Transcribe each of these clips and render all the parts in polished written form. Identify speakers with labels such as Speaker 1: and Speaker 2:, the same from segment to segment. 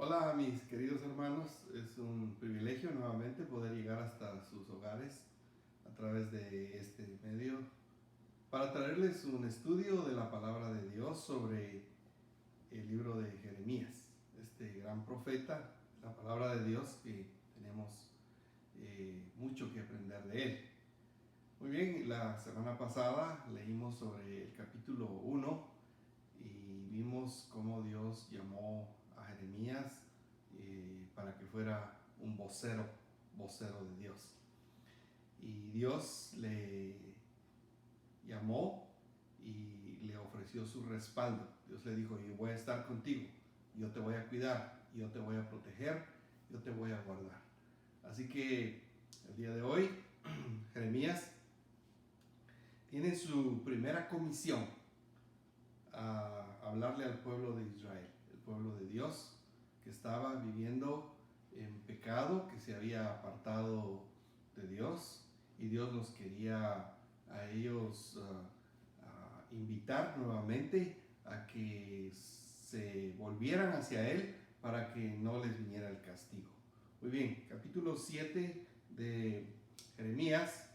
Speaker 1: Hola mis queridos hermanos, es un privilegio nuevamente poder llegar hasta sus hogares a través de este medio para traerles un estudio de la palabra de Dios sobre el libro de Jeremías, este gran profeta, la palabra de Dios que tenemos mucho que aprender de él. Muy bien, la semana pasada leímos sobre el capítulo 1 y vimos cómo Dios llamó a Jeremías para que fuera un vocero de Dios. Y Dios le llamó y le ofreció su respaldo. Dios le dijo: yo voy a estar contigo, yo te voy a cuidar, yo te voy a proteger, yo te voy a guardar. Así que el día de hoy Jeremías tiene su primera comisión a hablarle al pueblo de Israel, el pueblo de Dios que estaba viviendo en pecado, que se había apartado de Dios, y Dios los quería a ellos invitar nuevamente a que se volvieran hacia Él para que no les viniera el castigo. Muy bien, capítulo 7 de Jeremías.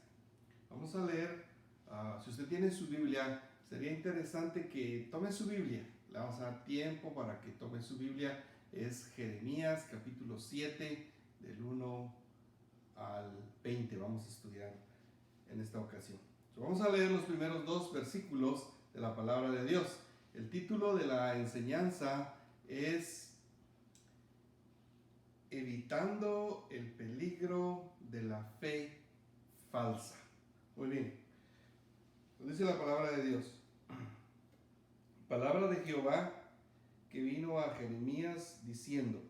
Speaker 1: Vamos a leer, si usted tiene su Biblia, sería interesante que tome su Biblia. Le vamos a dar tiempo para que tome su Biblia. Es Jeremías capítulo 7 del 1 al 20. Vamos a estudiar en esta ocasión. Vamos a leer los primeros dos versículos de la palabra de Dios. El título de la enseñanza es Evitando el peligro de la fe falsa. Muy bien. Dice la palabra de Dios. Palabra de Jehová que vino a Jeremías diciendo: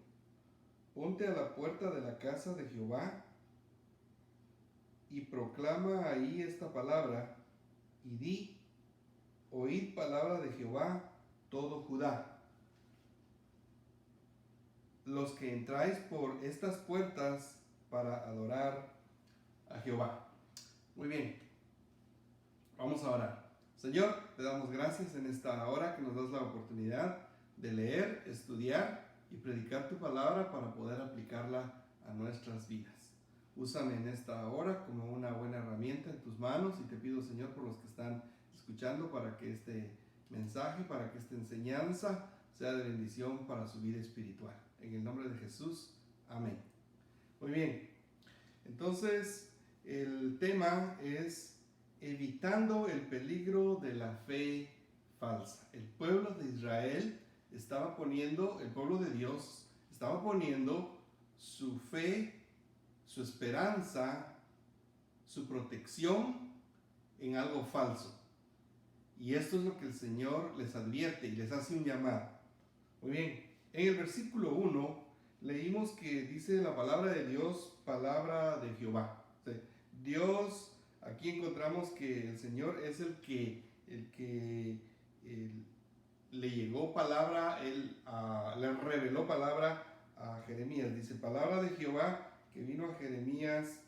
Speaker 1: ponte a la puerta de la casa de Jehová y proclama ahí esta palabra y di: oíd palabra de Jehová todo Judá, los que entráis por estas puertas para adorar a Jehová. Muy bien, vamos a orar. Señor, te damos gracias en esta hora que nos das la oportunidad de leer, estudiar y predicar tu palabra para poder aplicarla a nuestras vidas. Úsame en esta hora como una buena herramienta en tus manos y te pido, Señor, por los que están escuchando, para que este mensaje, para que esta enseñanza sea de bendición para su vida espiritual. En el nombre de Jesús, amén. Muy bien, entonces el tema es evitando el peligro de la fe falsa. El pueblo de Israel estaba poniendo, el pueblo de Dios estaba poniendo su fe, su esperanza, su protección en algo falso. Y esto es lo que el Señor les advierte y les hace un llamado. Muy bien, en el versículo 1 leímos que dice la palabra de Dios, palabra de Jehová. O sea, Dios, aquí encontramos que el Señor es el que le llegó palabra, le reveló palabra a Jeremías. Dice, palabra de Jehová que vino a Jeremías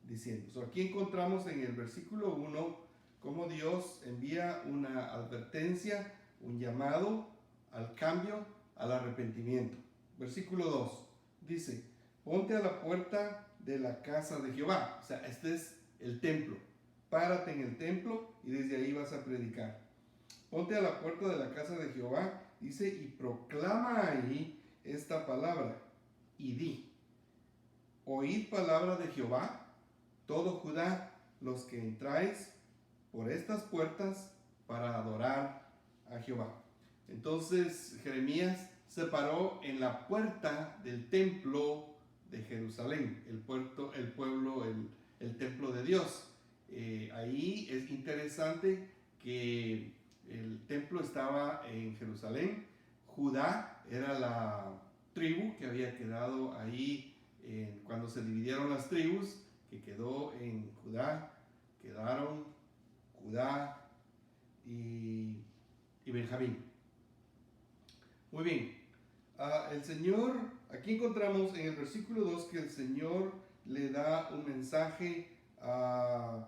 Speaker 1: diciendo. So, aquí encontramos en el versículo 1 cómo Dios envía una advertencia, un llamado al cambio, al arrepentimiento. Versículo 2 dice: ponte a la puerta de la casa de Jehová. O sea, este es el templo. Párate en el templo y desde ahí vas a predicar. Ponte a la puerta de la casa de Jehová, dice, y proclama ahí esta palabra y di: oíd palabra de Jehová todo Judá, los que entráis por estas puertas para adorar a Jehová. Entonces Jeremías se paró en la puerta del templo de Jerusalén, el templo de Dios. Ahí es interesante que el templo estaba en Jerusalén. Judá era la tribu que había quedado ahí cuando se dividieron las tribus, que quedó en Judá. Quedaron Judá y Benjamín. Muy bien, el Señor, aquí encontramos en el versículo 2 que el Señor le da un mensaje a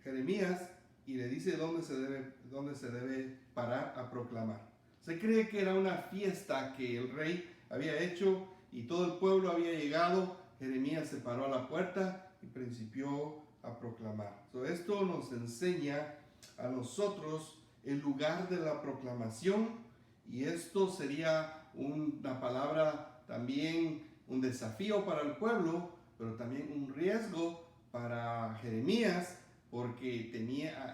Speaker 1: Jeremías y le dice dónde se debe parar a proclamar. Se cree que era una fiesta que el rey había hecho y todo el pueblo había llegado, Jeremías se paró a la puerta y principió a proclamar. Esto nos enseña a nosotros el lugar de la proclamación, y esto sería una palabra también, un desafío para el pueblo, pero también un riesgo para Jeremías, porque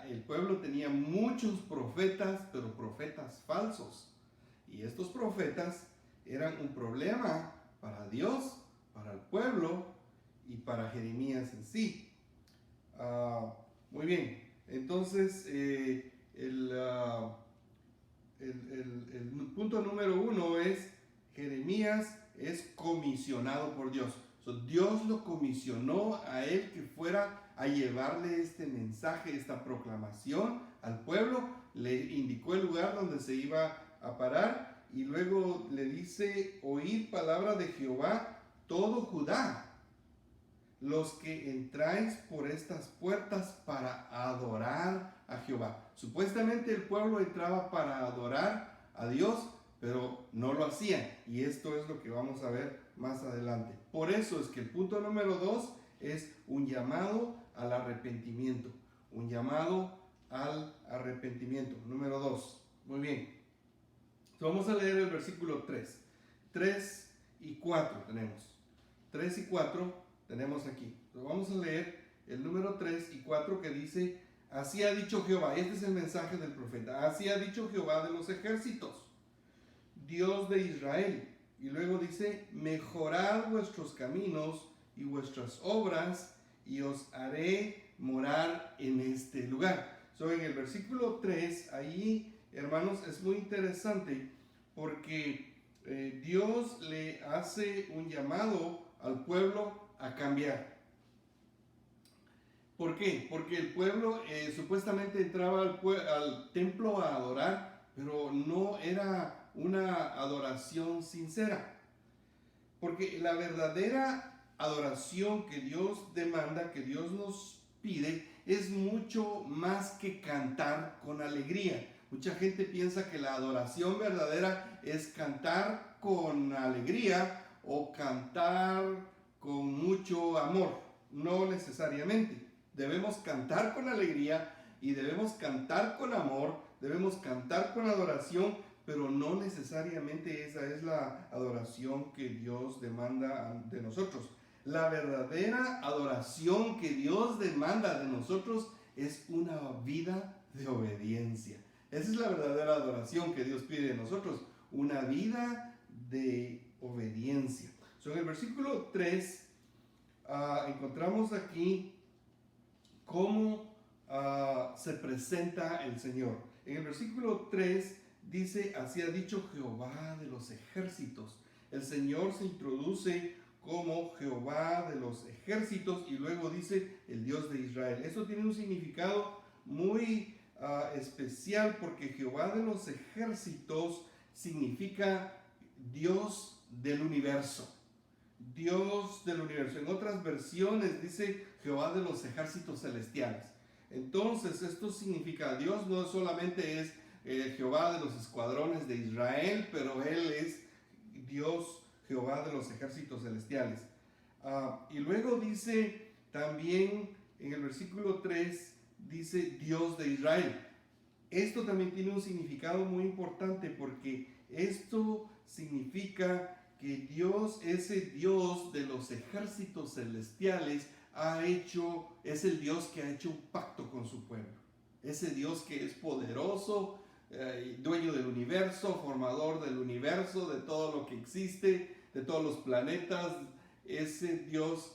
Speaker 1: el pueblo tenía muchos profetas, pero profetas falsos. Y estos profetas eran un problema para Dios, para el pueblo y para Jeremías en sí. Muy bien, entonces el punto número 1 es: Jeremías es comisionado por Dios. Dios lo comisionó a él que fuera a llevarle este mensaje, esta proclamación al pueblo. Le indicó el lugar donde se iba a parar y luego le dice: oíd palabra de Jehová todo Judá, los que entráis por estas puertas para adorar a Jehová. Supuestamente el pueblo entraba para adorar a Dios, pero no lo hacían, y esto es lo que vamos a ver más adelante. Por eso es que el punto número 2 es un llamado al arrepentimiento. Un llamado al arrepentimiento. Número 2. Muy bien. Vamos a leer el versículo 3. 3 y 4 tenemos. 3 y 4 tenemos aquí. Vamos a leer el número 3 y 4 que dice: así ha dicho Jehová. Este es el mensaje del profeta. Así ha dicho Jehová de los ejércitos, Dios de Israel. Y luego dice: mejorad vuestros caminos y vuestras obras, y os haré morar en este lugar. En el versículo 3, ahí, hermanos, es muy interesante porque Dios le hace un llamado al pueblo a cambiar. ¿Por qué? Porque el pueblo supuestamente entraba al templo a adorar, pero no era una adoración sincera. Porque la verdadera adoración que Dios demanda, que Dios nos pide, es mucho más que cantar con alegría. Mucha gente piensa que la adoración verdadera es cantar con alegría o cantar con mucho amor. No necesariamente. Debemos cantar con alegría y debemos cantar con amor, debemos cantar con adoración, pero no necesariamente esa es la adoración que Dios demanda de nosotros. La verdadera adoración que Dios demanda de nosotros es una vida de obediencia. Esa es la verdadera adoración que Dios pide de nosotros, una vida de obediencia. En el versículo 3 encontramos aquí cómo se presenta el Señor. En el versículo 3 dice: así ha dicho Jehová de los ejércitos. El Señor se introduce como Jehová de los ejércitos y luego dice el Dios de Israel. Eso tiene un significado muy especial, porque Jehová de los ejércitos significa Dios del universo. Dios del universo. En otras versiones dice Jehová de los ejércitos celestiales. Entonces esto significa: Dios no solamente es Jehová de los escuadrones de Israel, pero Él es Dios Jehová de los ejércitos celestiales. Y luego dice también en el versículo 3, dice Dios de Israel. Esto también tiene un significado muy importante, porque esto significa que Dios, ese Dios de los ejércitos celestiales, es el Dios que ha hecho un pacto con su pueblo. Ese Dios que es poderoso, dueño del universo, formador del universo, de todo lo que existe, de todos los planetas. Ese Dios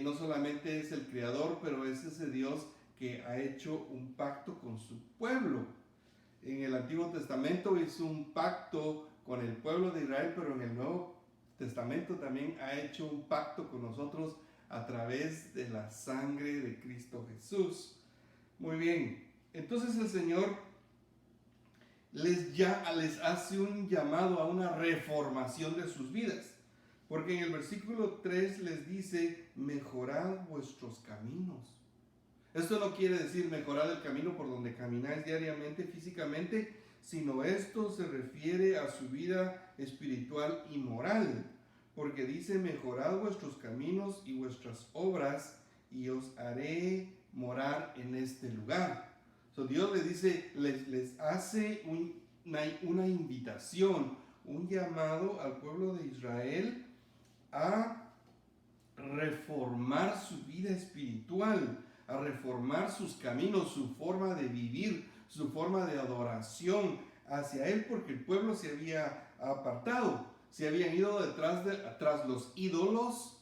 Speaker 1: no solamente es el creador, pero es ese Dios que ha hecho un pacto con su pueblo. En el Antiguo Testamento hizo un pacto con el pueblo de Israel, pero en el Nuevo Testamento también ha hecho un pacto con nosotros a través de la sangre de Cristo Jesús. Muy bien, entonces el Señor les hace un llamado a una reformación de sus vidas, porque en el versículo 3 les dice: mejorad vuestros caminos. Esto no quiere decir mejorar el camino por donde camináis diariamente, físicamente, sino esto se refiere a su vida espiritual y moral, porque dice, mejorad vuestros caminos y vuestras obras, y os haré morar en este lugar. So, Dios les dice, les hace una invitación, un llamado al pueblo de Israel a reformar su vida espiritual, a reformar sus caminos, su forma de vivir, su forma de adoración hacia Él, porque el pueblo se había apartado, se habían ido tras los ídolos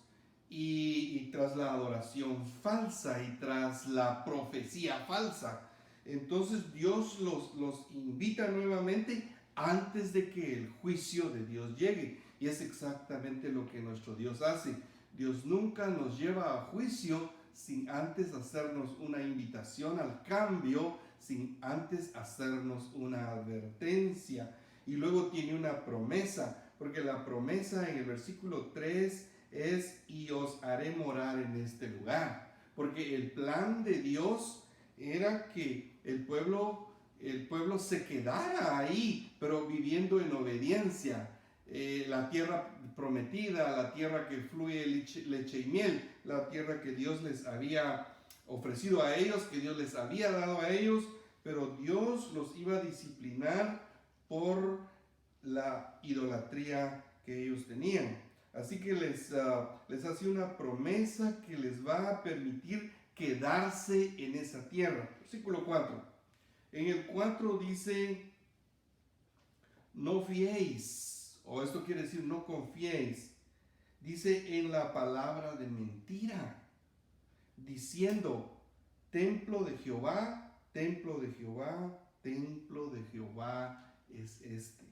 Speaker 1: y tras la adoración falsa y tras la profecía falsa. Entonces Dios los invita nuevamente antes de que el juicio de Dios llegue. Y es exactamente lo que nuestro Dios hace. Dios nunca nos lleva a juicio sin antes hacernos una invitación al cambio, sin antes hacernos una advertencia. Y luego tiene una promesa, porque la promesa en el versículo 3 es, y os haré morar en este lugar. Porque el plan de Dios era que el pueblo se quedara ahí, pero viviendo en obediencia. La tierra prometida, la tierra que fluye leche y miel, la tierra que Dios les había ofrecido a ellos, que Dios les había dado a ellos, pero Dios los iba a disciplinar por la idolatría que ellos tenían. Así que les hace una promesa que les va a permitir quedarse en esa tierra. Versículo 4. En el 4 dice, no fiéis, o esto quiere decir no confiéis, dice en la palabra de mentira, diciendo, templo de Jehová, templo de Jehová, templo de Jehová es este.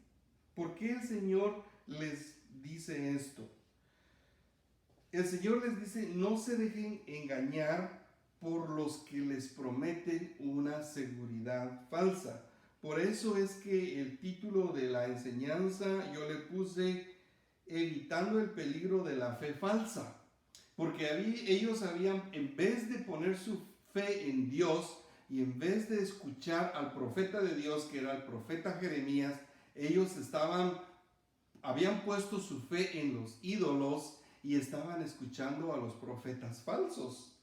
Speaker 1: ¿Por qué el Señor les dice esto? El Señor les dice, no se dejen engañar por los que les prometen una seguridad falsa. Por eso es que el título de la enseñanza yo le puse evitando el peligro de la fe falsa. Porque ellos habían, en vez de poner su fe en Dios y en vez de escuchar al profeta de Dios, que era el profeta Jeremías, ellos habían puesto su fe en los ídolos y estaban escuchando a los profetas falsos.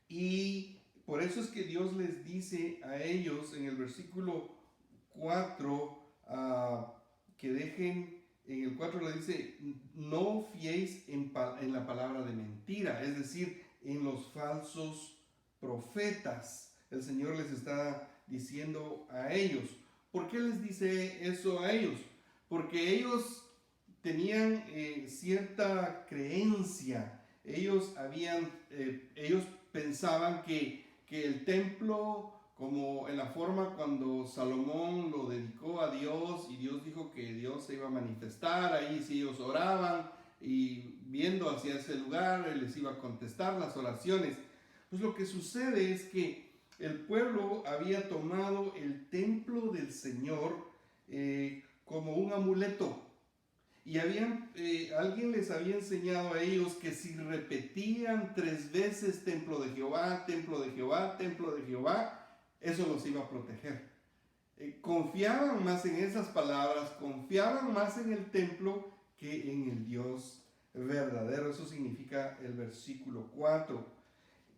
Speaker 1: Y por eso es que Dios les dice a ellos en el versículo 4 que dejen, en el 4 le dice, no fiéis en la palabra de mentira, es decir, en los falsos profetas. El Señor les está diciendo a ellos. ¿Por qué les dice eso a ellos? Porque ellos tenían cierta creencia. Ellos pensaban que el templo, como en la forma cuando Salomón lo dedicó a Dios y Dios dijo que Dios se iba a manifestar ahí si ellos oraban y viendo hacia ese lugar Él les iba a contestar las oraciones. Pues lo que sucede es que el pueblo había tomado el templo del Señor como un amuleto. Y alguien les había enseñado a ellos que si repetían 3 veces templo de Jehová, templo de Jehová, templo de Jehová, eso los iba a proteger. Confiaban más en esas palabras, confiaban más en el templo que en el Dios verdadero. Eso significa el versículo 4.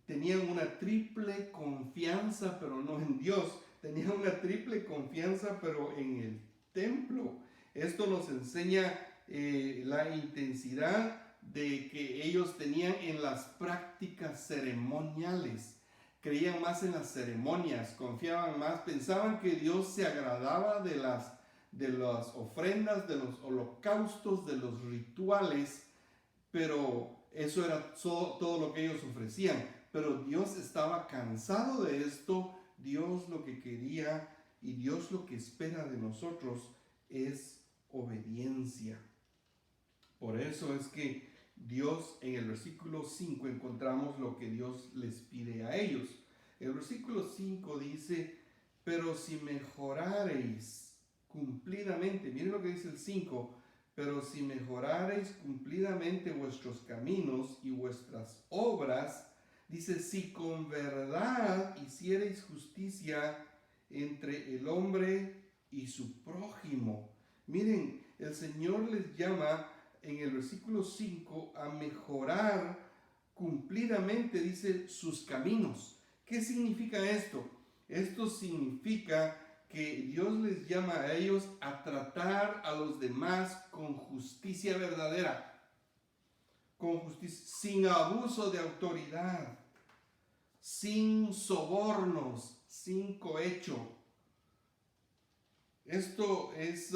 Speaker 1: Tenían una triple confianza, pero no en Dios. Tenían una triple confianza, pero en el templo. Esto nos enseña la intensidad de que ellos tenían en las prácticas ceremoniales. Creían más en las ceremonias, confiaban más, pensaban que Dios se agradaba de las ofrendas, de los holocaustos, de los rituales, pero eso era todo lo que ellos ofrecían. Pero Dios estaba cansado de esto. Dios lo que quería y Dios lo que espera de nosotros es obediencia. Por eso es que Dios, en el versículo 5 encontramos lo que Dios les pide a ellos. El versículo 5 dice, pero si mejorareis cumplidamente, miren lo que dice el 5, pero si mejorareis cumplidamente vuestros caminos y vuestras obras, dice, si con verdad hiciereis justicia entre el hombre y su prójimo. Miren, el Señor les llama en el versículo 5 a mejorar cumplidamente, dice, sus caminos. ¿Qué significa esto? Esto significa que Dios les llama a ellos a tratar a los demás con justicia verdadera, con justicia, sin abuso de autoridad, sin sobornos, sin cohecho. Esto es,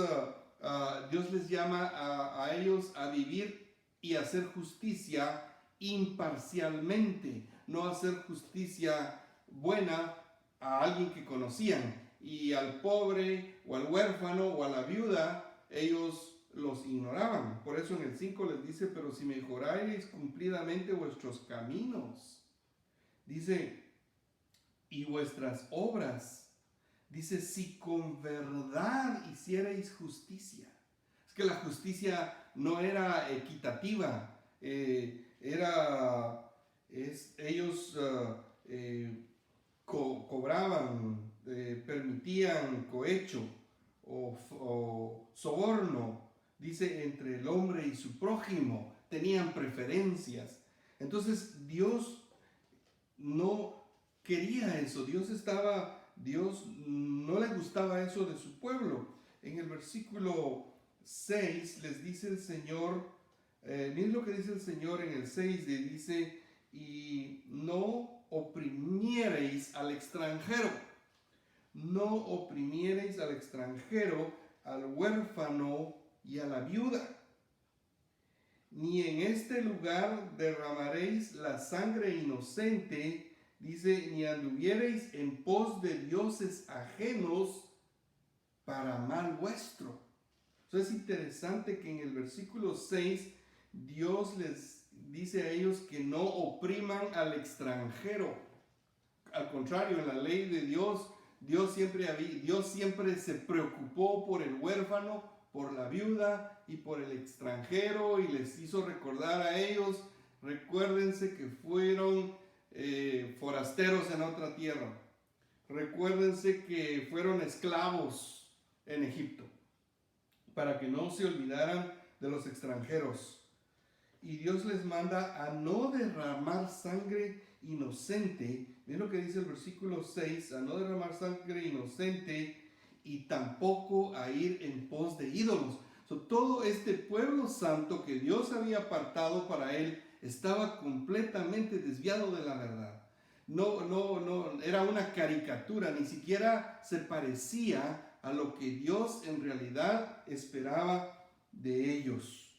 Speaker 1: Dios les llama a ellos a vivir y hacer justicia imparcialmente, no hacer justicia buena a alguien que conocían, y al pobre o al huérfano o a la viuda ellos los ignoraban. Por eso en el 5 les dice, pero si mejoráis cumplidamente vuestros caminos, dice, y vuestras obras, dice, si con verdad hicierais justicia. Es que la justicia no era equitativa, ellos cobraban, permitían cohecho o soborno, dice, entre el hombre y su prójimo, tenían preferencias. Entonces Dios no quería eso, Dios no le gustaba eso de su pueblo. En el versículo 6 les dice el Señor, miren lo que dice el Señor en el 6, le dice, y no oprimiereis al extranjero, no oprimiereis al extranjero, al huérfano y a la viuda, ni en este lugar derramaréis la sangre inocente, dice, ni anduviereis en pos de dioses ajenos para mal vuestro. Entonces es interesante que en el versículo 6 Dios les dice a ellos que no opriman al extranjero. Al contrario, en la ley de Dios, Dios siempre se preocupó por el huérfano, por la viuda y por el extranjero, y les hizo recordar a ellos, recuérdense que fueron forasteros en otra tierra. Recuérdense que fueron esclavos en Egipto, para que no se olvidaran de los extranjeros. Y Dios les manda a no derramar sangre inocente. Miren lo que dice el versículo 6, a no derramar sangre inocente y tampoco a ir en pos de ídolos. Todo este pueblo santo que Dios había apartado para él estaba completamente desviado de la verdad. No, era una caricatura, ni siquiera se parecía a lo que Dios en realidad esperaba de ellos.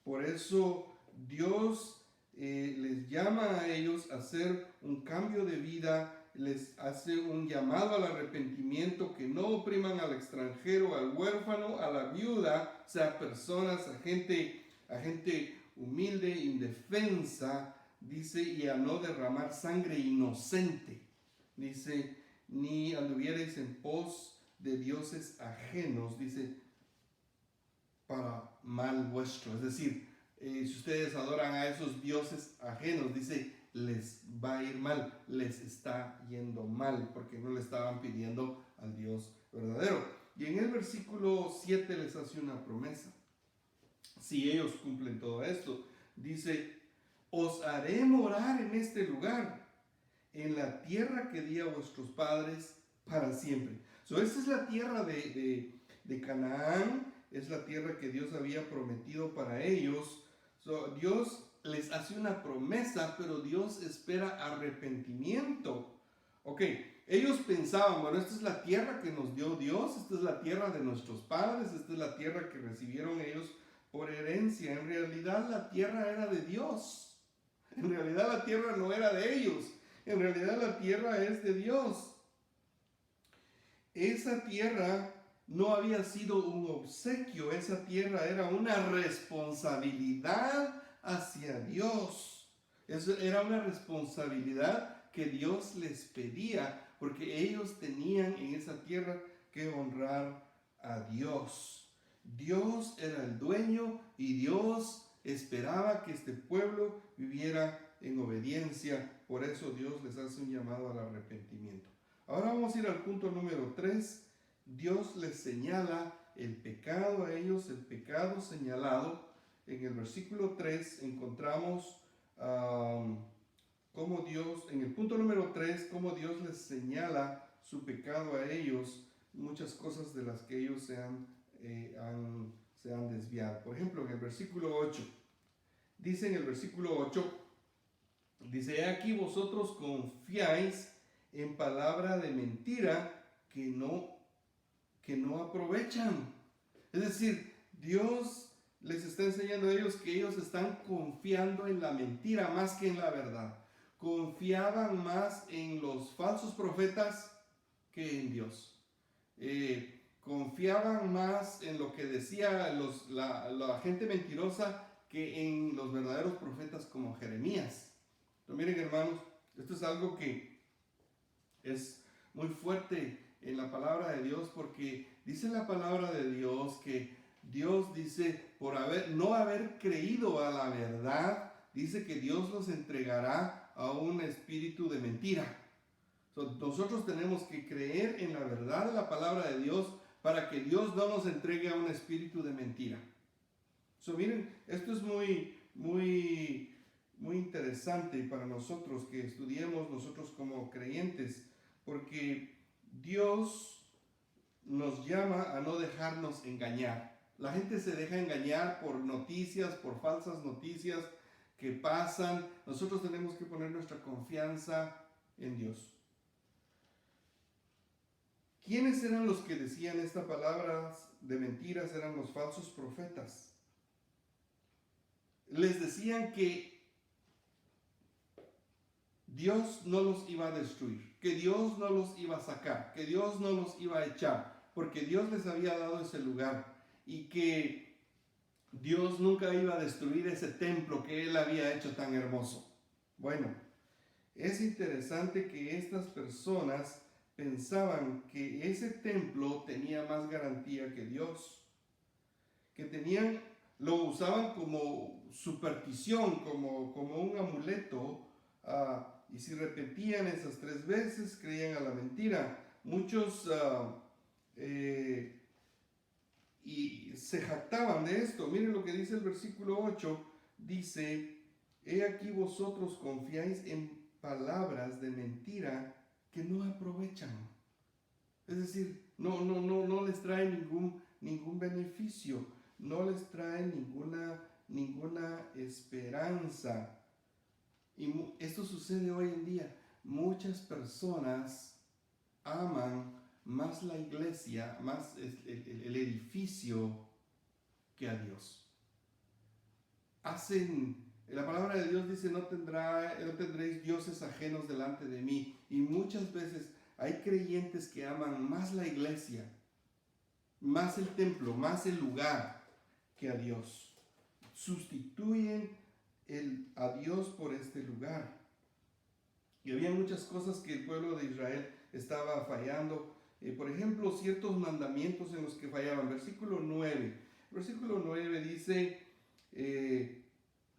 Speaker 1: Por eso Dios les llama a ellos a hacer un cambio de vida, les hace un llamado al arrepentimiento, que no opriman al extranjero, al huérfano, a la viuda, o sea, personas, a gente humilde, indefensa, dice, y a no derramar sangre inocente, dice, ni anduviereis en pos de dioses ajenos, dice, para mal vuestro. Es decir, si ustedes adoran a esos dioses ajenos, dice, les va a ir mal, les está yendo mal, porque no le estaban pidiendo al Dios verdadero. Y en el versículo 7 les hace una promesa. Si ellos cumplen todo esto, dice, os haré morar en este lugar, en la tierra que di a vuestros padres para siempre. Esta es la tierra de Canaán, es la tierra que Dios había prometido para ellos. Dios les hace una promesa, pero Dios espera arrepentimiento. Ok, ellos pensaban, bueno, esta es la tierra que nos dio Dios, esta es la tierra de nuestros padres, esta es la tierra que recibieron ellos por herencia. En realidad la tierra era de Dios. En realidad la tierra no era de ellos. En realidad la tierra es de Dios. Esa tierra no había sido un obsequio, esa tierra era una responsabilidad hacia Dios. Eso era una responsabilidad que Dios les pedía, porque ellos tenían en esa tierra que honrar a Dios. Dios era el dueño y Dios esperaba que este pueblo viviera en obediencia. Por eso Dios les hace un llamado al arrepentimiento. Ahora vamos a ir al punto número 3. Dios les señala el pecado a ellos, el pecado señalado. En el versículo 3 encontramos cómo Dios, en el punto número 3, cómo Dios les señala su pecado a ellos, muchas cosas de las que ellos se han desviado. Por ejemplo, en el versículo 8, dice en el versículo 8, dice: he aquí vosotros confiáis en palabra de mentira que no aprovechan. Es decir, Dios les está enseñando a ellos que ellos están confiando en la mentira más que en la verdad. Confiaban más en los falsos profetas que en Dios. Confiaban más en lo que decía la gente mentirosa que en los verdaderos profetas como Jeremías. Entonces, miren, hermanos, esto es algo que es muy fuerte en la palabra de Dios, porque dice la palabra de Dios que Dios dice, por no haber creído a la verdad, dice que Dios los entregará a un espíritu de mentira. Nosotros tenemos que creer en la verdad de la palabra de Dios para que Dios no nos entregue a un espíritu de mentira. Miren, esto es muy, muy, muy interesante para nosotros que estudiemos nosotros como creyentes, porque Dios nos llama a no dejarnos engañar. La gente se deja engañar por noticias, por falsas noticias que pasan. Nosotros tenemos que poner nuestra confianza en Dios. ¿Quiénes eran los que decían estas palabras de mentiras? Eran los falsos profetas. Les decían que Dios no los iba a destruir, que Dios no los iba a sacar, que Dios no los iba a echar, porque Dios les había dado ese lugar y que Dios nunca iba a destruir ese templo que Él había hecho tan hermoso. Bueno, es interesante que estas personas pensaban que ese templo tenía más garantía que Dios, que lo usaban como superstición, como un amuleto, y si repetían esas 3 veces, creían a la mentira. Muchos y se jactaban de esto. Miren lo que dice el versículo 8, dice: he aquí vosotros confiáis en palabras de mentira que no aprovechan. Es decir, no les trae ningún beneficio, no les trae ninguna esperanza. Y esto sucede hoy en día. Muchas personas aman más la iglesia, más el edificio que a Dios. La palabra de Dios dice: no tendréis dioses ajenos delante de mí. Y muchas veces hay creyentes que aman más la iglesia, más el templo, más el lugar que a Dios. Sustituyen a Dios por este lugar. Y había muchas cosas que el pueblo de Israel estaba fallando. Por ejemplo, ciertos mandamientos en los que fallaban. Versículo 9. Versículo 9 dice: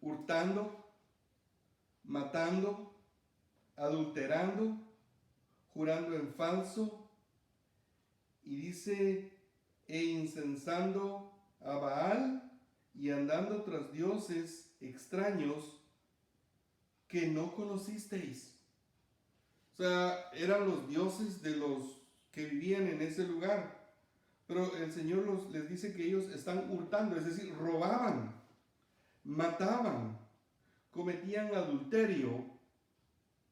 Speaker 1: hurtando, matando, adulterando, jurando en falso, y dice: e incensando a Baal y andando tras dioses extraños que no conocisteis. O sea, eran los dioses de los que vivían en ese lugar. Pero el Señor les dice que ellos están hurtando, es decir, robaban, mataban, cometían adulterio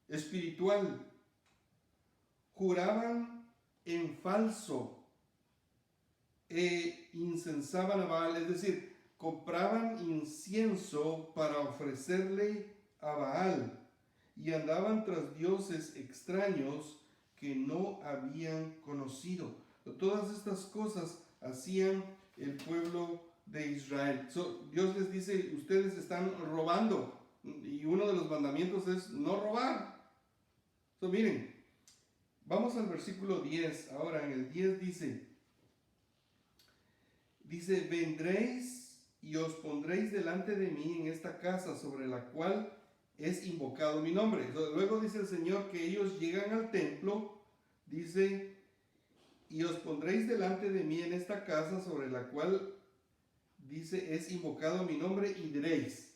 Speaker 1: espiritual, juraban en falso, e incensaban a Baal, es decir, compraban incienso para ofrecerle a Baal y andaban tras dioses extraños que no habían conocido. Todas estas cosas hacían el pueblo de Israel. Dios les dice: ustedes están robando, y uno de los mandamientos es no robar. Miren, vamos al versículo 10. Ahora en el 10 dice: vendréis y os pondréis delante de mí en esta casa sobre la cual es invocado mi nombre. Luego dice el Señor que ellos llegan al templo, dice, y os pondréis delante de mí en esta casa sobre la cual, dice, es invocado mi nombre, y diréis,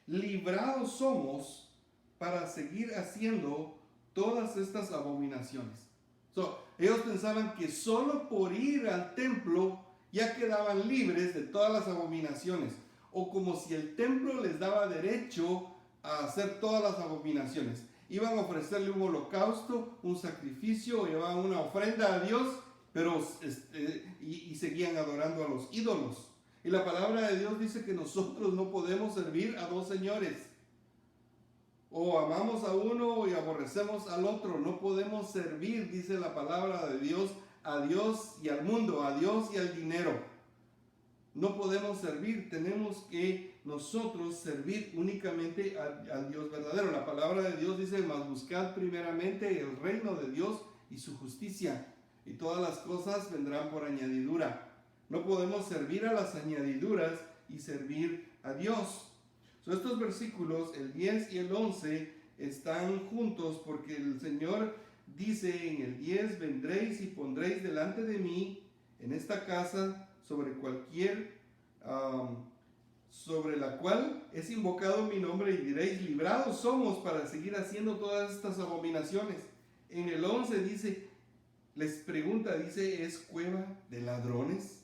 Speaker 1: librados somos para seguir haciendo todas estas abominaciones. Ellos pensaban que solo por ir al templo ya quedaban libres de todas las abominaciones, o como si el templo les daba derecho a hacer todas las abominaciones. Iban a ofrecerle un holocausto, un sacrificio, llevaban una ofrenda a Dios, pero y seguían adorando a los ídolos. Y la palabra de Dios dice que nosotros no podemos servir a dos señores. O amamos a uno y aborrecemos al otro. No podemos servir, dice la palabra de Dios, a Dios y al mundo, a Dios y al dinero. No podemos servir, tenemos que nosotros servir únicamente al Dios verdadero. La palabra de Dios dice, mas buscad primeramente el reino de Dios y su justicia, y todas las cosas vendrán por añadidura. No podemos servir a las añadiduras y servir a Dios. Estos versículos, el 10 y el 11, están juntos porque el Señor dice en el 10, vendréis y pondréis delante de mí en esta casa sobre la cual es invocado mi nombre, y diréis, librados somos para seguir haciendo todas estas abominaciones. En el 11 dice, les pregunta, dice, ¿es cueva de ladrones?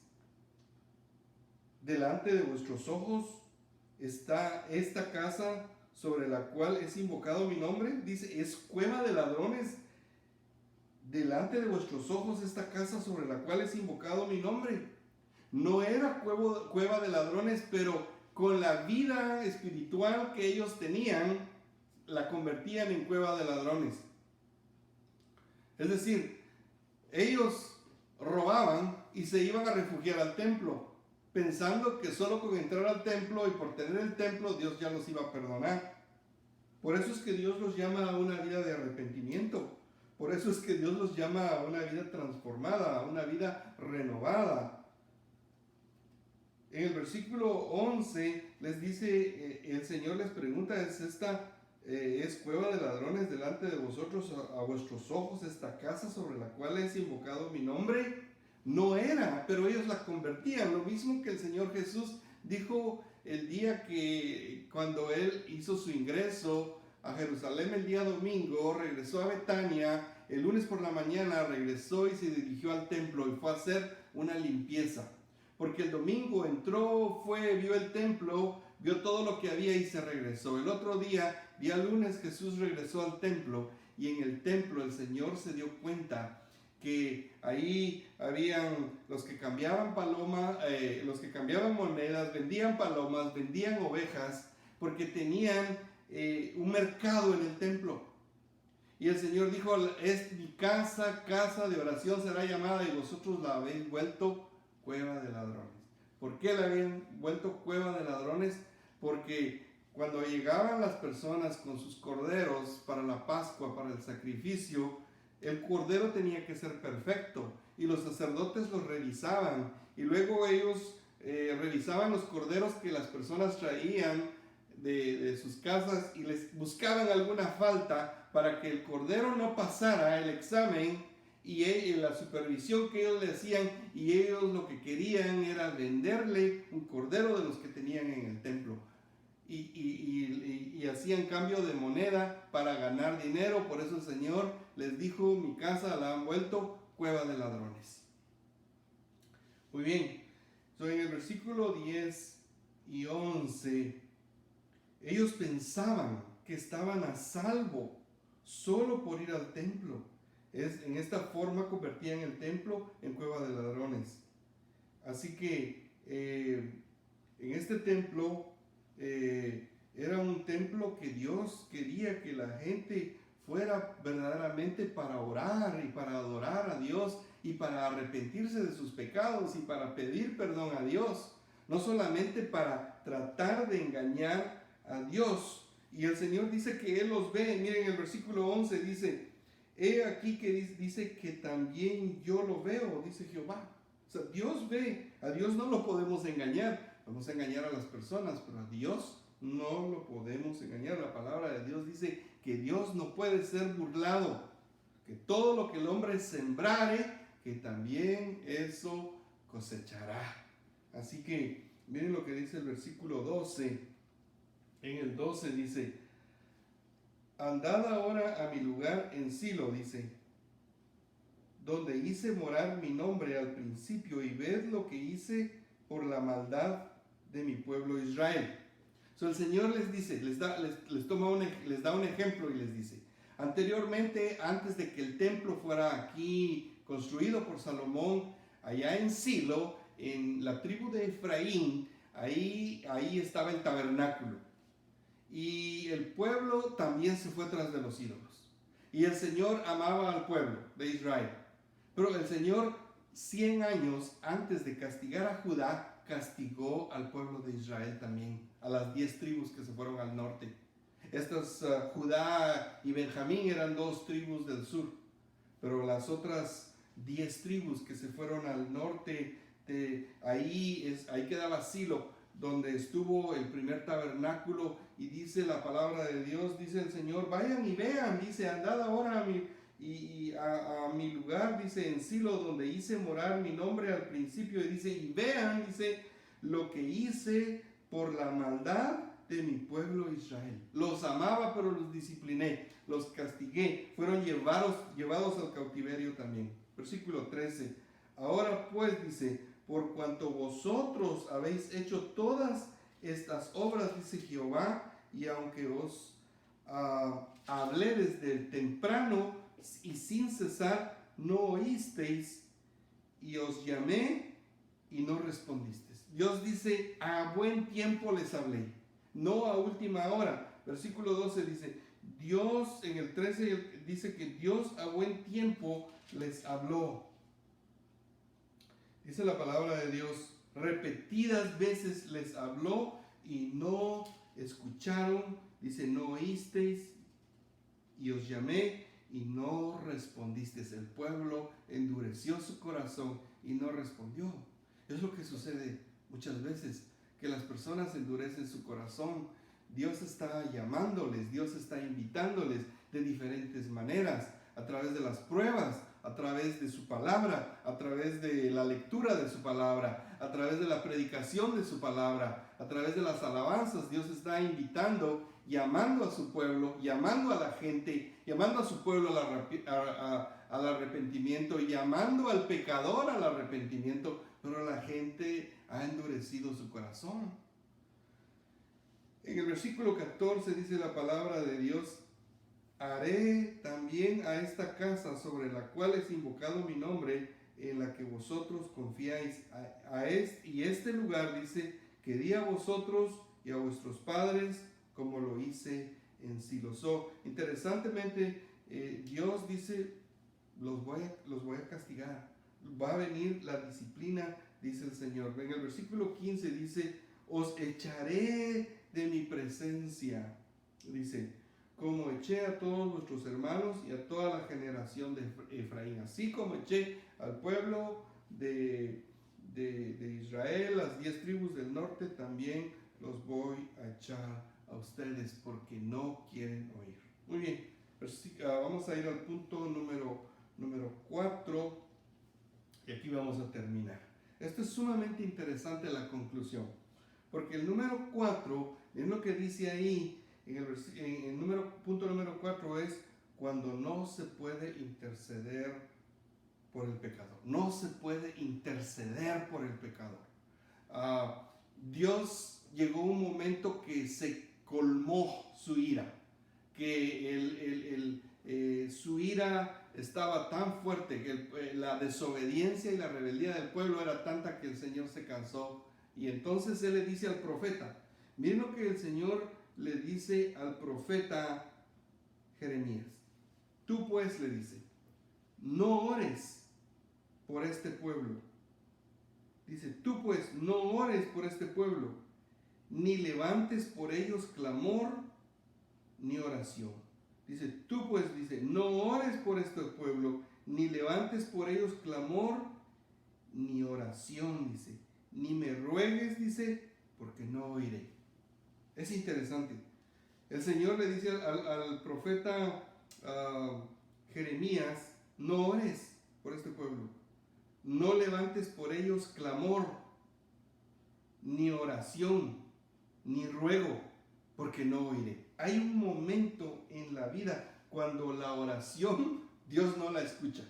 Speaker 1: Delante de vuestros ojos está esta casa sobre la cual es invocado mi nombre. Dice, ¿es cueva de ladrones? Delante de vuestros ojos esta casa sobre la cual es invocado mi nombre. No era cueva de ladrones, pero con la vida espiritual que ellos tenían, la convertían en cueva de ladrones. Es decir, ellos robaban y se iban a refugiar al templo, pensando que solo con entrar al templo y por tener el templo Dios ya los iba a perdonar. Por eso es que Dios los llama a una vida de arrepentimiento. Por eso es que Dios los llama a una vida transformada, a una vida renovada. En el versículo 11 les dice, el Señor les pregunta, ¿es cueva de ladrones delante de vosotros, a vuestros ojos, esta casa sobre la cual es invocado mi nombre? No era, pero ellos la convertían. Lo mismo que el Señor Jesús dijo el día que cuando Él hizo su ingreso a Jerusalén el día domingo, regresó a Betania, el lunes por la mañana regresó y se dirigió al templo y fue a hacer una limpieza. Porque el domingo entró, vio el templo, vio todo lo que había y se regresó. El otro día lunes Jesús regresó al templo, y en el templo el Señor se dio cuenta que ahí habían los que cambiaban los que cambiaban monedas, vendían palomas, vendían ovejas, porque tenían un mercado en el templo. Y el Señor dijo, es mi casa, casa de oración será llamada, y vosotros la habéis vuelto cueva de ladrones. ¿Por qué la habían vuelto cueva de ladrones? Porque cuando llegaban las personas con sus corderos para la Pascua, para el sacrificio, el cordero tenía que ser perfecto, y los sacerdotes los revisaban, y luego ellos revisaban los corderos que las personas traían de sus casas, y les buscaban alguna falta para que el cordero no pasara el examen y la supervisión que ellos le hacían, y ellos lo que querían era venderle un cordero de los que tenían en el templo. Y hacían cambio de moneda para ganar dinero. Por eso el Señor les dijo, mi casa la han vuelto cueva de ladrones. Muy bien, en el versículo 10 y 11, ellos pensaban que estaban a salvo solo por ir al templo. En esta forma convertían el templo en cueva de ladrones. Así que en este templo era un templo que Dios quería que la gente fuera verdaderamente para orar y para adorar a Dios y para arrepentirse de sus pecados y para pedir perdón a Dios, no solamente para tratar de engañar a Dios. Y el Señor dice que Él los ve. Miren, el versículo 11 dice, he aquí que dice que también yo lo veo, dice Jehová. O sea, Dios ve, a Dios no lo podemos engañar. Vamos a engañar a las personas, pero a Dios no lo podemos engañar. La palabra de Dios dice que Dios no puede ser burlado, que todo lo que el hombre sembrare, que también eso cosechará. Así que miren lo que dice el versículo 12. En el 12 dice: andad ahora a mi lugar en Silo, dice, donde hice morar mi nombre al principio, y ved lo que hice por la maldad de mi pueblo Israel. El Señor les dice, les da un ejemplo y les dice: anteriormente, antes de que el templo fuera aquí construido por Salomón, allá en Silo, en la tribu de Efraín, ahí estaba el tabernáculo. Y el pueblo también se fue tras de los ídolos. Y el Señor amaba al pueblo de Israel. Pero el Señor, 100 años antes de castigar a Judá, castigó al pueblo de Israel también, a las 10 tribus que se fueron al norte. Estas, Judá y Benjamín, eran 2 tribus del sur, pero las otras 10 tribus que se fueron al norte, ahí quedaba Silo, donde estuvo el primer tabernáculo. Y dice la palabra de Dios, dice el Señor: vayan y vean, dice, andad ahora a mi lugar, dice, en Silo, donde hice morar mi nombre al principio, y dice, y vean, dice, lo que hice por la maldad de mi pueblo Israel. Los amaba, pero los discipliné, los castigué, fueron llevados al cautiverio también. Versículo 13: ahora pues, dice, por cuanto vosotros habéis hecho todas estas obras, dice Jehová, y aunque os hablé desde el temprano y sin cesar, no oísteis, y os llamé y no respondisteis. Dios dice: a buen tiempo les hablé, no a última hora. Versículo 12 dice, Dios, en el 13 dice que Dios a buen tiempo les habló. Dice la palabra de Dios: repetidas veces les habló y no escucharon. Dice: no oísteis, y os llamé y no respondisteis. El pueblo endureció su corazón y no respondió. Es lo que sucede muchas veces, que las personas endurecen su corazón. Dios está llamándoles, Dios está invitándoles de diferentes maneras, a través de las pruebas, a través de su palabra, a través de la lectura de su palabra, a través de la predicación de su palabra, a través de las alabanzas. Dios está invitando, llamando a su pueblo, llamando a la gente, llamando a su pueblo al arrepentimiento, llamando al pecador al arrepentimiento, pero la gente ha endurecido su corazón. En el versículo 14 dice la palabra de Dios: haré también a esta casa sobre la cual es invocado mi nombre, en la que vosotros confiáis, y este lugar, dice, que di a vosotros y a vuestros padres, como lo hice en Silo. Interesantemente, Dios dice: los voy a castigar, va a venir la disciplina, dice el Señor. En el versículo 15 dice: os echaré de mi presencia, dice, como eché a todos vuestros hermanos y a toda la generación de Efraín. Así como eché al pueblo de Israel, las 10 tribus del norte, también los voy a echar a ustedes, porque no quieren oír. Muy bien, vamos a ir al punto número 4, y aquí vamos a terminar. Esto es sumamente interesante, la conclusión, porque el número 4 es lo que dice ahí. En el punto número 4 es cuando no se puede interceder por el pecador. No se puede interceder por el pecador. Dios llegó un momento que se colmó su ira, que su ira estaba tan fuerte, que la desobediencia y la rebeldía del pueblo era tanta que el Señor se cansó. Y entonces Él le dice al profeta, miren lo que el Señor le dice al profeta Jeremías: tú pues, le dice, no ores por este pueblo. Dice: tú pues no ores por este pueblo, ni levantes por ellos clamor ni oración. Dice: tú pues, dice, no ores por este pueblo, ni levantes por ellos clamor ni oración, dice, ni me ruegues, dice, porque no oiré. Es interesante. El Señor le dice al profeta Jeremías, no ores por este pueblo, no levantes por ellos clamor, ni oración, ni ruego, porque no oiré. Hay un momento en la vida cuando la oración Dios no la escucha,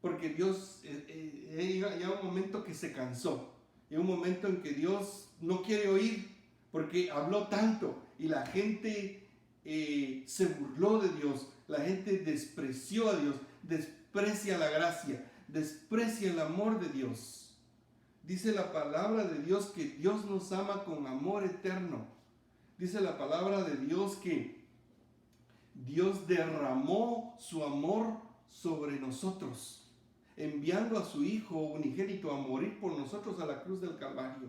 Speaker 1: porque Dios llega un momento que se cansó, llega un momento en que Dios no quiere oír, porque habló tanto y la gente se burló de Dios, la gente despreció a Dios, desprecia la gracia, desprecia el amor de Dios. Dice la palabra de Dios que Dios nos ama con amor eterno. Dice la palabra de Dios que Dios derramó su amor sobre nosotros, enviando a su Hijo unigénito a morir por nosotros a la cruz del Calvario.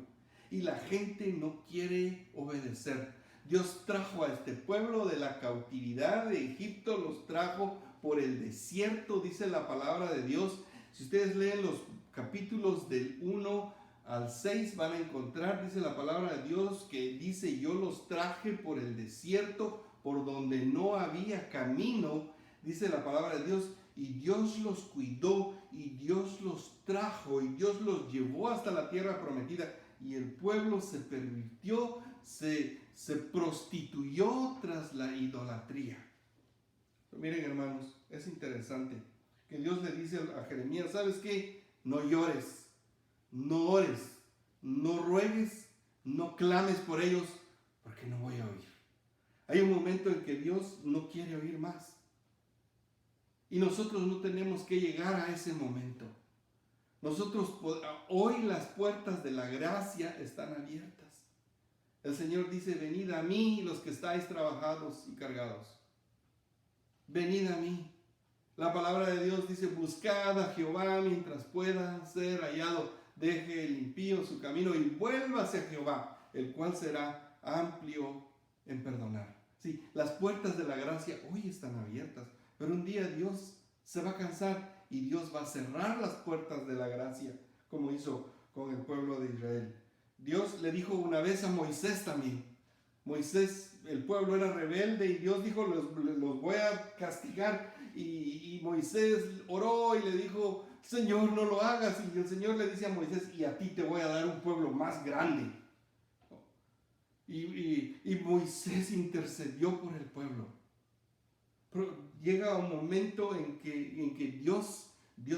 Speaker 1: Y la gente no quiere obedecer. Dios trajo a este pueblo de la cautividad de Egipto, los trajo por el desierto, dice la palabra de Dios. Si ustedes leen los capítulos del 1 al 6 van a encontrar, dice la palabra de Dios, que dice: yo los traje por el desierto, por donde no había camino, dice la palabra de Dios, y Dios los cuidó, y Dios los trajo, y Dios los llevó hasta la tierra prometida, y el pueblo se pervirtió, se prostituyó tras la idolatría. Pero miren, hermanos, es interesante que Dios le dice a Jeremías: ¿sabes qué? No llores, no ores, no ruegues, no clames por ellos, porque no voy a oír. Hay un momento en que Dios no quiere oír más. Y nosotros no tenemos que llegar a ese momento. Nosotros, hoy las puertas de la gracia están abiertas. El Señor dice: venid a mí los que estáis trabajados y cargados. Venid a mí. La palabra de Dios dice: buscad a Jehová mientras pueda ser hallado. Deje el impío su camino y vuélvase a Jehová, el cual será amplio en perdonar. Sí, las puertas de la gracia hoy están abiertas, pero un día Dios se va a cansar y Dios va a cerrar las puertas de la gracia, como hizo con el pueblo de Israel. Dios le dijo una vez a Moisés también. Moisés, el pueblo era rebelde y Dios dijo: los voy a castigar. Y Moisés oró y le dijo: Señor, no lo hagas. Y el Señor le dice a Moisés: y a ti te voy a dar un pueblo más grande. Y Moisés intercedió por el pueblo. Pero llega un momento en que Dios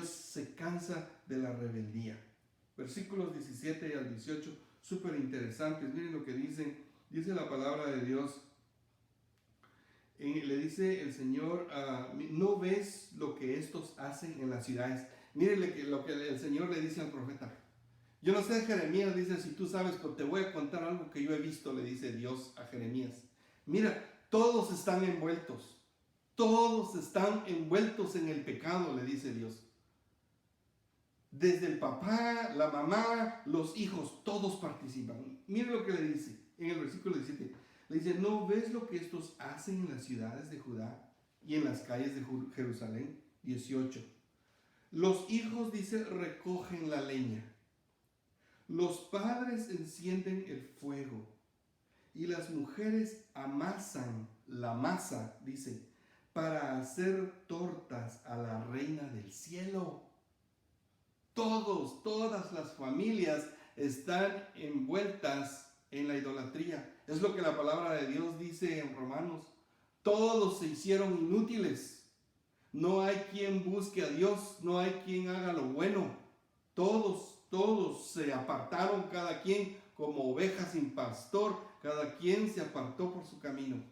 Speaker 1: se cansa de la rebeldía. Versículos 17 al 18, súper interesantes. Miren lo que dice la palabra de Dios. Le dice el Señor: ¿no ves lo que estos hacen en las ciudades? Miren lo que el Señor le dice al profeta. Yo no sé, Jeremías, dice, si tú sabes, pero te voy a contar algo que yo he visto, le dice Dios a Jeremías. Mira, todos están envueltos. Todos están envueltos en el pecado, le dice Dios. Desde el papá, la mamá, los hijos, todos participan. Miren lo que le dice en el versículo 17. Le dice: ¿no ves lo que estos hacen en las ciudades de Judá y en las calles de Jerusalén? 18. Los hijos, dice, recogen la leña. Los padres encienden el fuego. Y las mujeres amasan la masa, dice, para hacer tortas a la reina del cielo. Todas las familias están envueltas en la idolatría. Es lo que la palabra de Dios dice en Romanos. Todos se hicieron inútiles. No hay quien busque a Dios, no hay quien haga lo bueno. Todos se apartaron, cada quien como ovejas sin pastor, cada quien se apartó por su camino.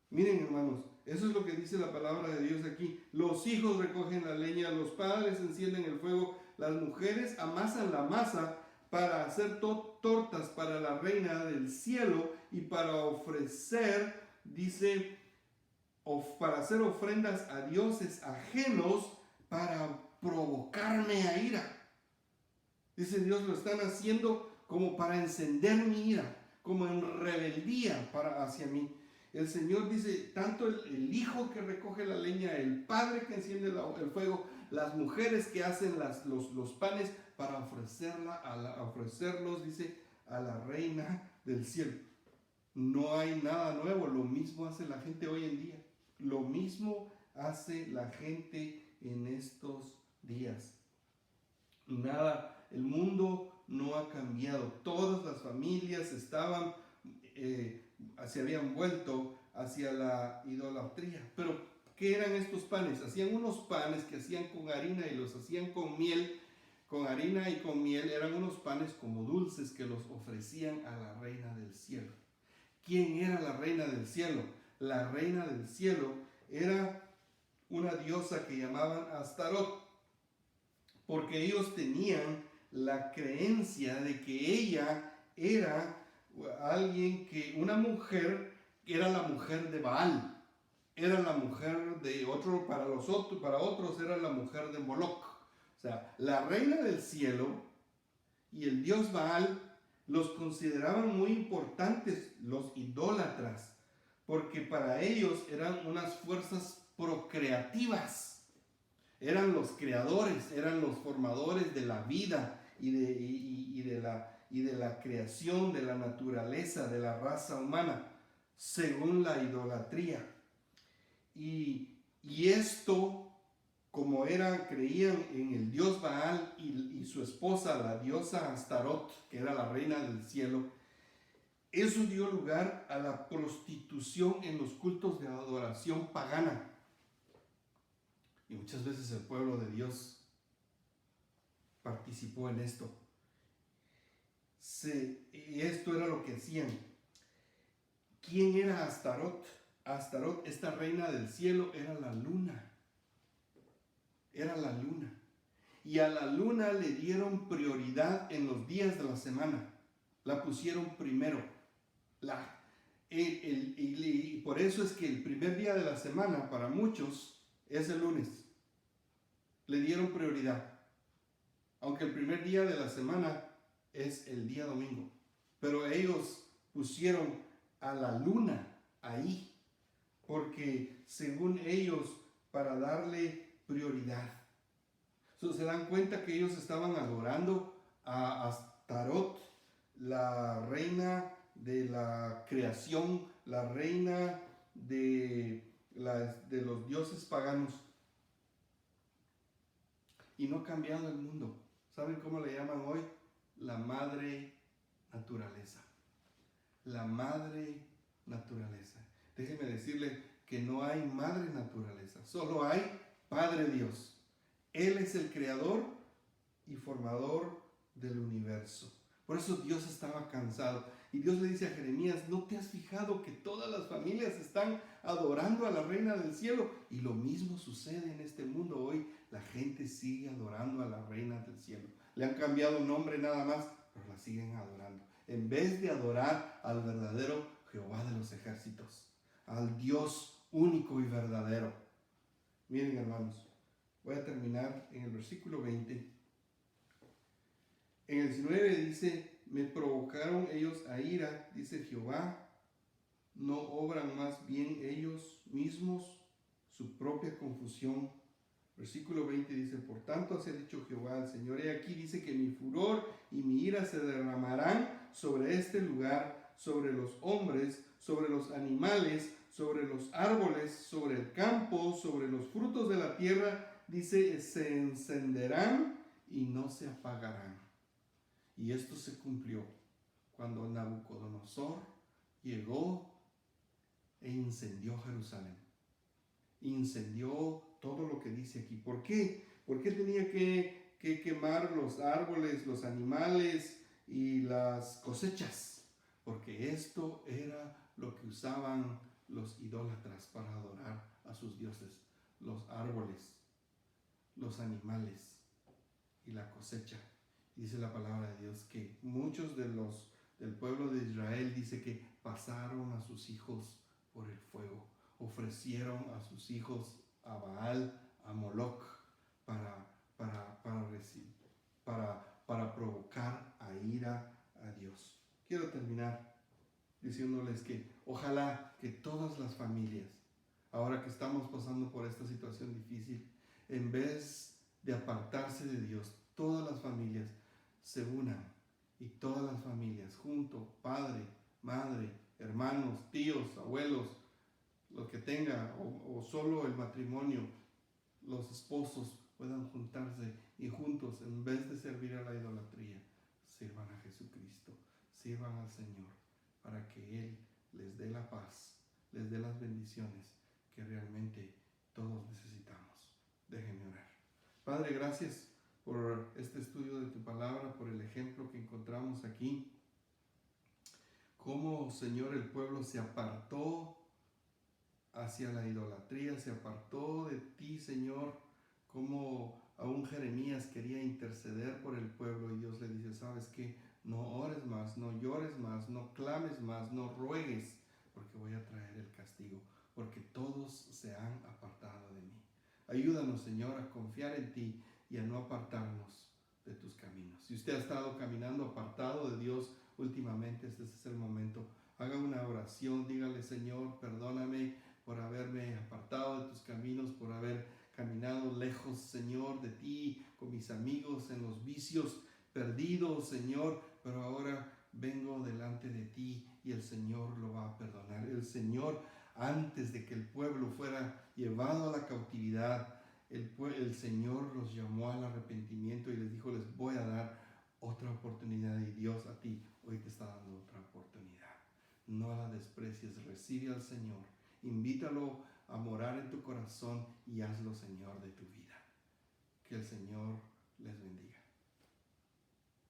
Speaker 1: Miren, hermanos, eso es lo que dice la palabra de Dios aquí. Los hijos recogen la leña, los padres encienden el fuego, las mujeres amasan la masa para hacer tortas para la reina del cielo y para ofrecer, dice, para hacer ofrendas a dioses ajenos, para provocarme a ira. Dice Dios: lo están haciendo como para encender mi ira, como en rebeldía hacia mí. El Señor dice: tanto el hijo que recoge la leña, el padre que enciende el fuego, las mujeres que hacen los panes para ofrecerlos, dice, a la reina del cielo. No hay nada nuevo, lo mismo hace la gente hoy en día. Lo mismo hace la gente en estos días. Nada, el mundo no ha cambiado. Todas las familias se habían vuelto hacia la idolatría. Pero, ¿qué eran estos panes? Hacían unos panes que hacían con harina y los hacían con miel. Con harina y con miel eran unos panes como dulces que los ofrecían a la reina del cielo. ¿Quién era la reina del cielo? La reina del cielo era una diosa que llamaban Astarot, porque ellos tenían la creencia de que ella era una mujer, que era la mujer de Baal, era la mujer de otro, para otros era la mujer de Moloch. O sea, la reina del cielo y el dios Baal los consideraban muy importantes los idólatras, porque para ellos eran unas fuerzas procreativas, eran los creadores, eran los formadores de la vida y de la creación, de la naturaleza, de la raza humana, según la idolatría. Y esto, como creían en el dios Baal y su esposa, la diosa Astarot, que era la reina del cielo, eso dio lugar a la prostitución en los cultos de adoración pagana. Y muchas veces el pueblo de Dios participó en esto. Y esto era lo que hacían. ¿Quién era Astarot? Astarot, esta reina del cielo, era la luna. Era la luna. Y a la luna le dieron prioridad en los días de la semana. La pusieron primero. Y por eso es que el primer día de la semana para muchos es el lunes. Le dieron prioridad. Aunque el primer día de la semana es el día domingo. Pero ellos pusieron a la luna ahí. Porque según ellos, para darle prioridad. Se dan cuenta que ellos estaban adorando a Astarot, la reina de la creación, la reina de los dioses paganos. Y no cambiando el mundo. ¿Saben cómo le llaman hoy? La madre naturaleza. La madre naturaleza. Déjenme decirle que no hay madre naturaleza, solo hay Padre Dios. Él es el creador y formador del universo. Por eso Dios estaba cansado. Y Dios le dice a Jeremías, ¿no te has fijado que todas las familias están adorando a la reina del cielo? Y lo mismo sucede en este mundo hoy. La gente sigue adorando a la reina del cielo. Le han cambiado nombre nada más, pero la siguen adorando. En vez de adorar al verdadero Jehová de los ejércitos, al Dios único y verdadero. Miren, hermanos, voy a terminar en el versículo 20. En el 19 dice, me provocaron ellos a ira, dice Jehová, no obran más bien ellos mismos su propia confusión. Versículo 20 dice, por tanto así ha dicho Jehová el Señor, y aquí dice que mi furor y mi ira se derramarán sobre este lugar, sobre los hombres, sobre los animales, sobre los árboles, sobre el campo, sobre los frutos de la tierra, dice, se encenderán y no se apagarán. Y esto se cumplió cuando Nabucodonosor llegó e incendió Jerusalén. Incendió todo lo que dice aquí. ¿Por qué? ¿Por qué tenía que quemar los árboles, los animales y las cosechas? Porque esto era lo que usaban los idólatras para adorar a sus dioses. Los árboles, los animales y la cosecha. Dice la palabra de Dios que muchos del pueblo de Israel dice que pasaron a sus hijos por el fuego, ofrecieron a sus hijos a Baal, a Moloch, para provocar a ira a Dios. Quiero terminar diciéndoles que ojalá que todas las familias, ahora que estamos pasando por esta situación difícil, en vez de apartarse de Dios, todas las familias se unan y todas las familias juntos, padre, madre, hermanos, tíos, abuelos, lo que tenga, o solo el matrimonio, los esposos puedan juntarse y juntos, en vez de servir a la idolatría, sirvan a Jesucristo, sirvan al Señor, para que Él les dé la paz, les dé las bendiciones que realmente todos necesitamos. Déjenme orar. Padre, gracias por este estudio de tu palabra, por el ejemplo que encontramos aquí. Cómo, Señor, el pueblo se apartó hacia la idolatría, se apartó de ti, Señor. Cómo aún Jeremías quería interceder por el pueblo y Dios le dice, ¿sabes qué? No ores más, no llores más, no clames más, no ruegues, porque voy a traer el castigo, porque todos se han apartado de mí. Ayúdanos, Señor, a confiar en ti y a no apartarnos de tus caminos. Si usted ha estado caminando apartado de Dios últimamente, este es el momento. Haga una oración, dígale, Señor, perdóname por haberme apartado de tus caminos, por haber caminado lejos, Señor, de ti, con mis amigos en los vicios, perdido, Señor, pero ahora vengo delante de ti y el Señor lo va a perdonar. El Señor, antes de que el pueblo fuera llevado a la cautividad, el Señor los llamó al arrepentimiento y les dijo, les voy a dar otra oportunidad, y Dios a ti hoy te está dando otra oportunidad. No la desprecies, recibe al Señor, invítalo a morar en tu corazón y hazlo Señor de tu vida. Que el Señor les bendiga.